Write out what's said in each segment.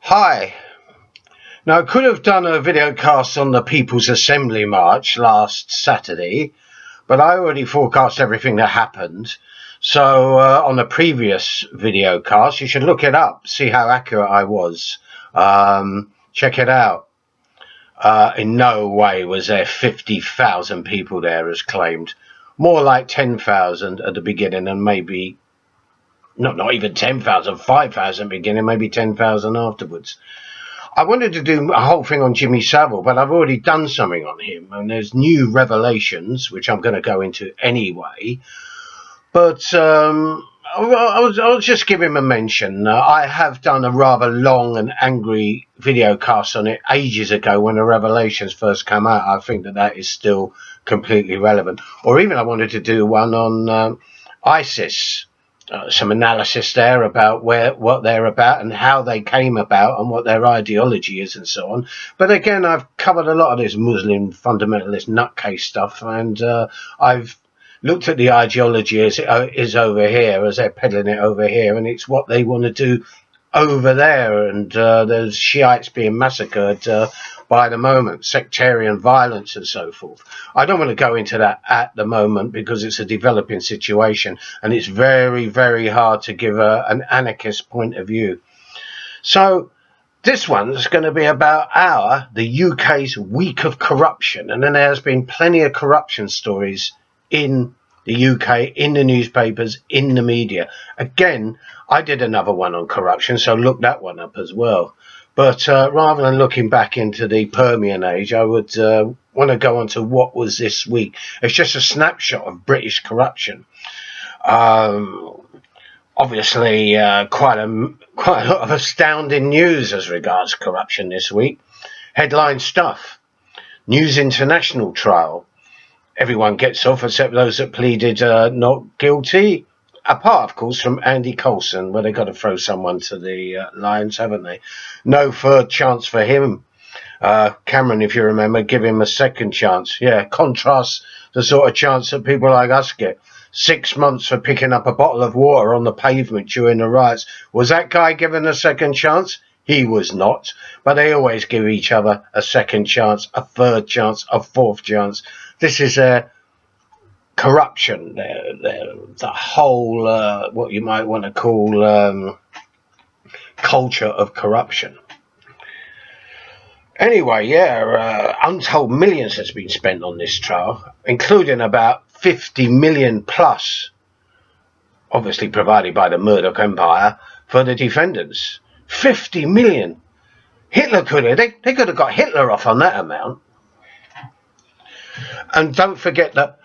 Hi. Now, I could have done a video cast on the People's Assembly March last Saturday, but I already forecast everything that happened. So on the previous video cast, you should look it up, see how accurate I was. Check it out. In no way was there 50,000 people there as claimed. More like 10,000 at the beginning, and maybe not even 10,000, 5,000 beginning, maybe 10,000 afterwards. I wanted to do a whole thing on Jimmy Savile, but I've already done something on him, and there's new revelations, which I'm going to go into anyway. But I'll just give him a mention. I have done a rather long and angry video cast on it ages ago when the revelations first came out. I think that is still completely relevant. Or even I wanted to do one on ISIS. Some analysis there about what they're about and how they came about and what their ideology is and so on. But again, I've covered a lot of this Muslim fundamentalist nutcase stuff, and I've looked at the ideology as it is over here, as they're peddling it over here, and it's what they want to do over there. And there's Shiites being massacred by the moment, sectarian violence and so forth. I don't want to go into that at the moment because it's a developing situation and it's very, very hard to give an anarchist point of view. So this one's going to be about the UK's week of corruption. And then there's been plenty of corruption stories in the UK, in the newspapers, in the media. Again, I did another one on corruption, so look that one up as well. But rather than looking back into the Permian age, I would want to go on to what was this week. It's just a snapshot of British corruption. Obviously, quite a lot of astounding news as regards corruption this week. Headline stuff. News International trial. Everyone gets off except those that pleaded not guilty. Apart, of course, from Andy Coulson, where they've got to throw someone to the lions, haven't they? No third chance for him. Cameron, if you remember, give him a second chance. Yeah, contrast the sort of chance that people like us get. 6 months for picking up a bottle of water on the pavement during the riots. Was that guy given a second chance? He was not. But they always give each other a second chance, a third chance, a fourth chance. This is corruption, the whole, what you might want to call culture of corruption. Anyway, yeah, untold millions has been spent on this trial, including about 50 million plus, obviously provided by the Murdoch Empire, for the defendants. 50 million. Hitler could have, they could have got Hitler off on that amount. And don't forget that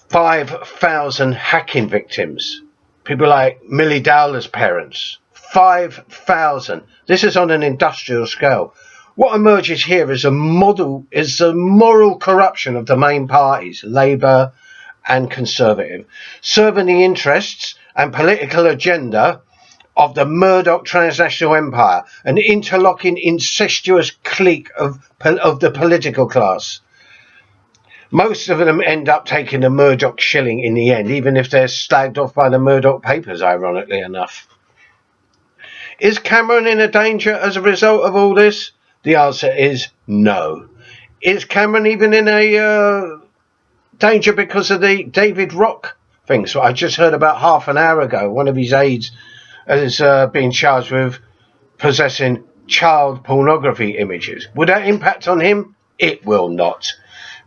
5,000 hacking victims. People like Millie Dowler's parents. 5,000. This is on an industrial scale. What emerges here is a moral corruption of the main parties, Labour and Conservative, serving the interests and political agenda of the Murdoch transnational empire, an interlocking, incestuous clique of the political class. Most of them end up taking the Murdoch shilling in the end, even if they're slagged off by the Murdoch papers, ironically enough. Is Cameron in a danger as a result of all this? The answer is no. Is Cameron even in a danger because of the David Rock thing? So I just heard about half an hour ago, one of his aides is being charged with possessing child pornography images. Would that impact on him? It will not.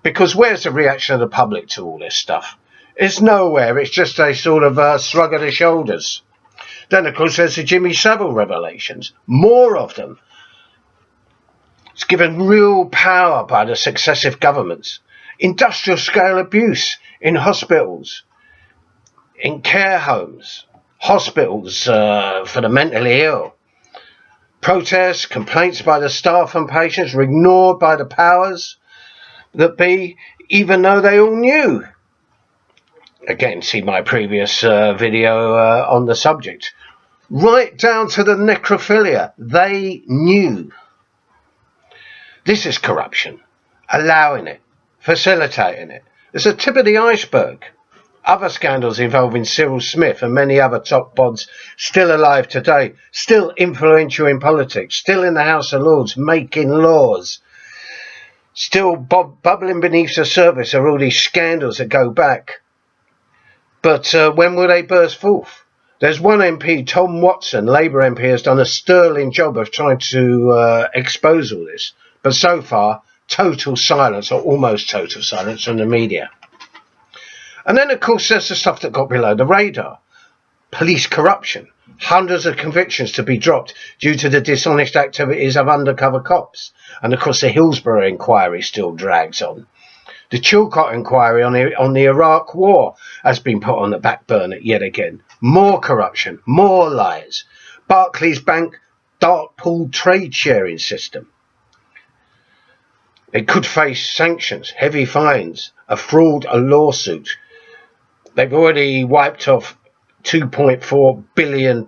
Because where's the reaction of the public to all this stuff? It's nowhere. It's just a sort of shrug of the shoulders. Then, of course, there's the Jimmy Savile revelations. More of them. It's given real power by the successive governments. Industrial scale abuse in hospitals, in care homes, hospitals for the mentally ill. Protests, complaints by the staff and patients were ignored by the powers that be, even though they all knew. Again, see my previous video on the subject. Right down to the necrophilia. They knew. This is corruption. Allowing it. Facilitating it. It's the tip of the iceberg. Other scandals involving Cyril Smith and many other top bonds still alive today, still influential in politics, still in the House of Lords making laws. Still bubbling beneath the surface are all these scandals that go back. But when will they burst forth? There's one MP, Tom Watson, Labour MP, has done a sterling job of trying to expose all this. But so far, total silence, or almost total silence, from the media. And then, of course, there's the stuff that got below the radar. Police corruption. Hundreds of convictions to be dropped due to the dishonest activities of undercover cops. And, of course, the Hillsborough inquiry still drags on. The Chilcot inquiry on the Iraq war has been put on the back burner yet again. More corruption, more lies. Barclays Bank dark pool trade sharing system. It could face sanctions, heavy fines, a fraud, a lawsuit. They've already wiped off £2.4 billion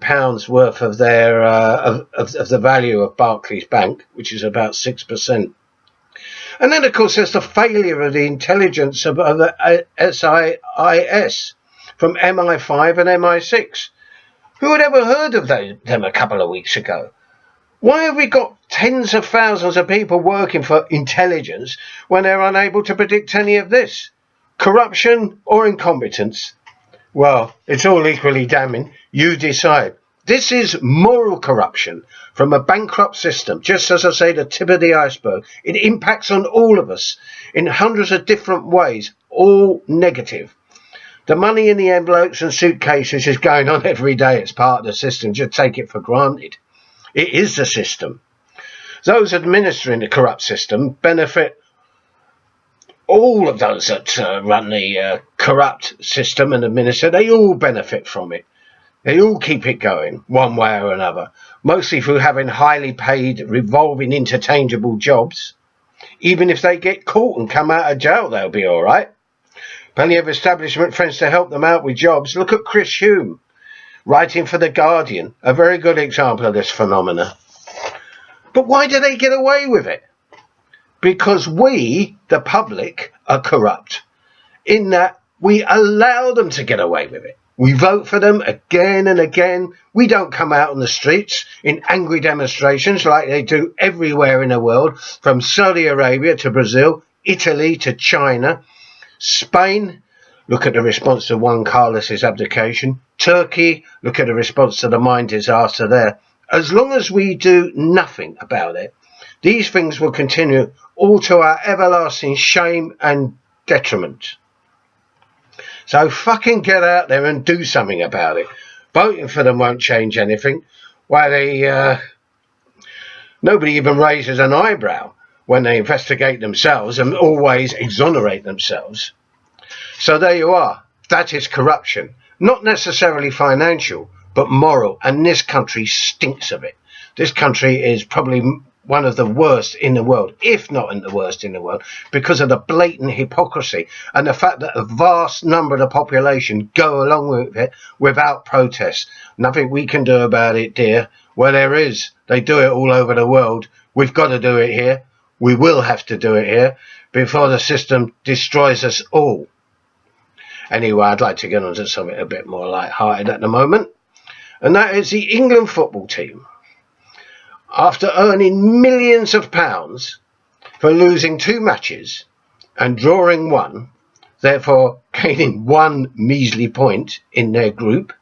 worth of their of the value of Barclays Bank, which is about 6%. And then, of course, there's the failure of the intelligence of the SIS from MI5 and MI6. Who had ever heard of them a couple of weeks ago? Why have we got tens of thousands of people working for intelligence when they're unable to predict any of this? Corruption or incompetence? Well, it's all equally damning. You decide. This is moral corruption from a bankrupt system. Just as I say, the tip of the iceberg. It impacts on all of us in hundreds of different ways, all negative. The money in the envelopes and suitcases is going on every day. It's part of the system. Just take it for granted. It is the system. Those administering the corrupt system benefit. All of those that run the corrupt system and administer, they all benefit from it. They all keep it going one way or another, mostly through having highly paid, revolving, interchangeable jobs. Even if they get caught and come out of jail, they'll be all right. Plenty of establishment friends to help them out with jobs. Look at Chris Hume, writing for The Guardian, a very good example of this phenomena. But why do they get away with it? Because we, the public, are corrupt, in that we allow them to get away with it. We vote for them again and again. We don't come out on the streets in angry demonstrations like they do everywhere in the world, from Saudi Arabia to Brazil, Italy to China, Spain. Look at the response to Juan Carlos's abdication. Turkey, look at the response to the mine disaster there. As long as we do nothing about it, these things will continue, all to our everlasting shame and detriment. So fucking get out there and do something about it. Voting for them won't change anything. Why nobody even raises an eyebrow when they investigate themselves and always exonerate themselves. So there you are. That is corruption. Not necessarily financial, but moral. And this country stinks of it. This country is probably one of the worst in the world, if not in the worst in the world, because of the blatant hypocrisy and the fact that a vast number of the population go along with it without protest. Nothing we can do about it, dear. Well, there is. They do it all over the world. We've got to do it here. We will have to do it here before the system destroys us all. Anyway, I'd like to get on to something a bit more light-hearted at the moment, and that is the England football team. After earning millions of pounds for losing 2 matches and drawing 1, therefore gaining 1 measly point in their group,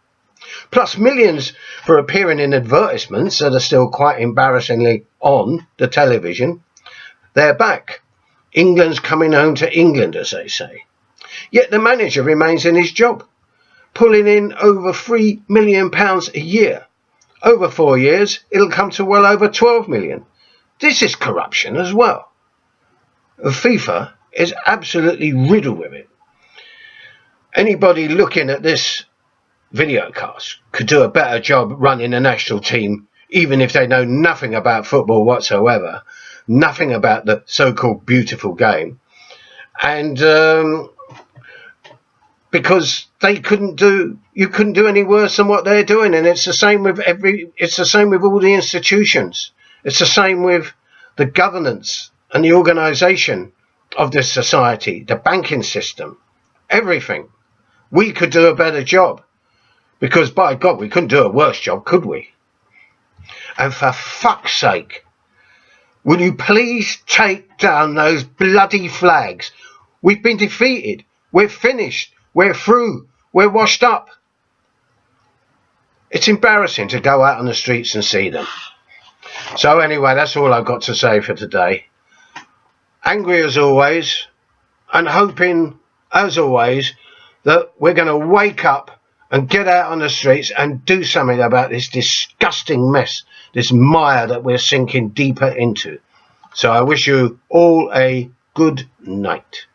plus millions for appearing in advertisements that are still quite embarrassingly on the television, they're back. England's coming home to England, as they say. Yet the manager remains in his job, pulling in over £3 million a year. Over 4 years, it'll come to well over 12 million. This is corruption as well. FIFA is absolutely riddled with it. Anybody looking at this videocast could do a better job running a national team, even if they know nothing about football whatsoever, nothing about the so-called beautiful game. And because you couldn't do any worse than what they're doing, and it's the same with all the institutions. It's the same with the governance and the organisation of this society, the banking system, everything. we could do a better job. Because, by God, we couldn't do a worse job, could we? And for fuck's sake, will you please take down those bloody flags? We've been defeated. We're finished. We're through. We're washed up. It's embarrassing to go out on the streets and see them. So anyway, that's all I've got to say for today. Angry as always, and hoping, as always, that we're going to wake up and get out on the streets and do something about this disgusting mess, this mire that we're sinking deeper into. So I wish you all a good night.